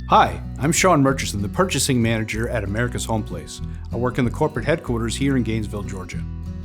Hi, I'm Shawn, the purchasing manager at America's Home Place. I work in the corporate headquarters here in Gainesville, Georgia.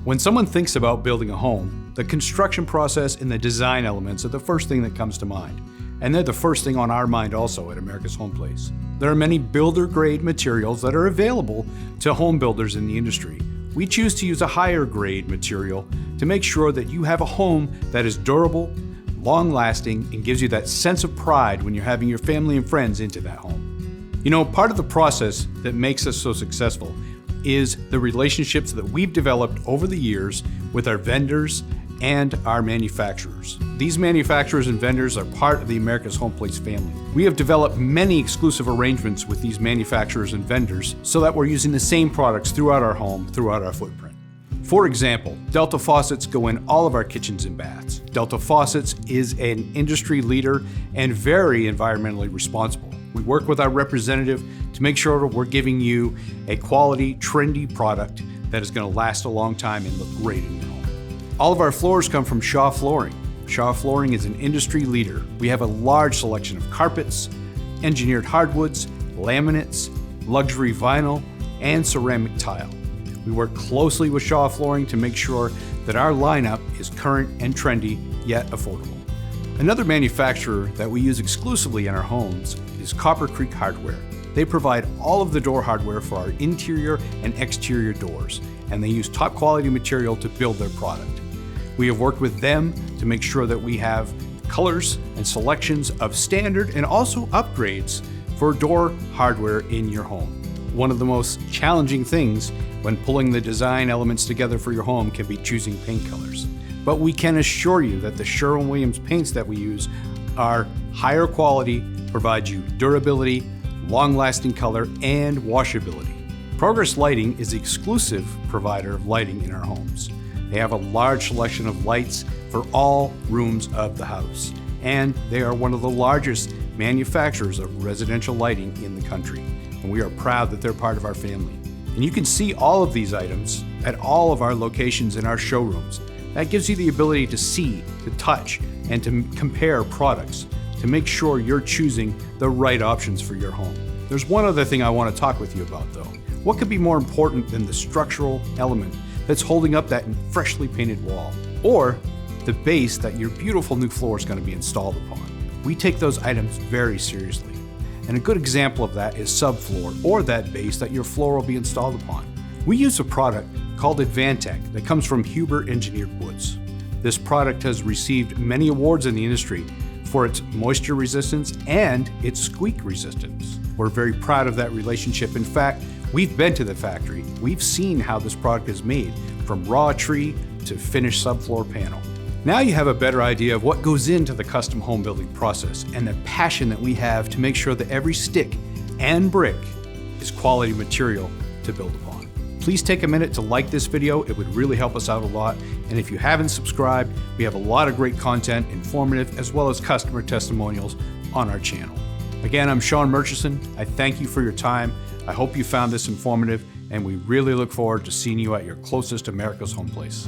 When someone thinks about building a home, the construction process and the design elements are the first thing that comes to mind. And they're the first thing on our mind also at America's Home Place. There are many builder-grade materials that are available to home builders in the industry. We choose to use a higher grade material to make sure that you have a home that is durable, long-lasting, and gives you that sense of pride when you're having your family and friends into that home. You know, part of the process that makes us so successful is the relationships that we've developed over the years with our vendors and our manufacturers. These manufacturers and vendors are part of the America's Home Place family. We have developed many exclusive arrangements with these manufacturers and vendors so that we're using the same products throughout our home, throughout our footprint. For example, Delta Faucets go in all of our kitchens and baths. Delta Faucets is an industry leader and very environmentally responsible. We work with our representative to make sure we're giving you a quality, trendy product that is going to last a long time and look great in your home. All of our floors come from Shaw Flooring. Shaw Flooring is an industry leader. We have a large selection of carpets, engineered hardwoods, laminates, luxury vinyl, and ceramic tile. We work closely with Shaw Flooring to make sure that our lineup is current and trendy, yet affordable. Another manufacturer that we use exclusively in our homes is Copper Creek Hardware. They provide all of the door hardware for our interior and exterior doors, and they use top quality material to build their product. We have worked with them to make sure that we have colors and selections of standard and also upgrades for door hardware in your home. One of the most challenging things when pulling the design elements together for your home can be choosing paint colors. But we can assure you that the Sherwin-Williams paints that we use are higher quality, provide you durability, long-lasting color, and washability. Progress Lighting is the exclusive provider of lighting in our homes. They have a large selection of lights for all rooms of the house, and they are one of the largest manufacturers of residential lighting in the country, and we are proud that they're part of our family. And you can see all of these items at all of our locations in our showrooms. That gives you the ability to see, to touch, and to compare products to make sure you're choosing the right options for your home. There's one other thing I want to talk with you about though. What could be more important than the structural element that's holding up that freshly painted wall, or the base that your beautiful new floor is going to be installed upon? We take those items very seriously. And a good example of that is Subfloor, or that base that your floor will be installed upon. We use a product called Advantech that comes from Huber Engineered Woods. This product has received many awards in the industry for its moisture resistance and its squeak resistance. We're very proud of that relationship. In fact, we've been to the factory. We've seen how this product is made, from raw tree to finished subfloor panel. Now you have a better idea of what goes into the custom home building process and the passion that we have to make sure that every stick and brick is quality material to build upon. Please take a minute to like this video. It would really help us out a lot. And if you haven't subscribed, we have a lot of great content, informative, as well as customer testimonials on our channel. Again, I'm Shawn. I thank you for your time. I hope you found this informative, and we really look forward to seeing you at your closest America's Home Place.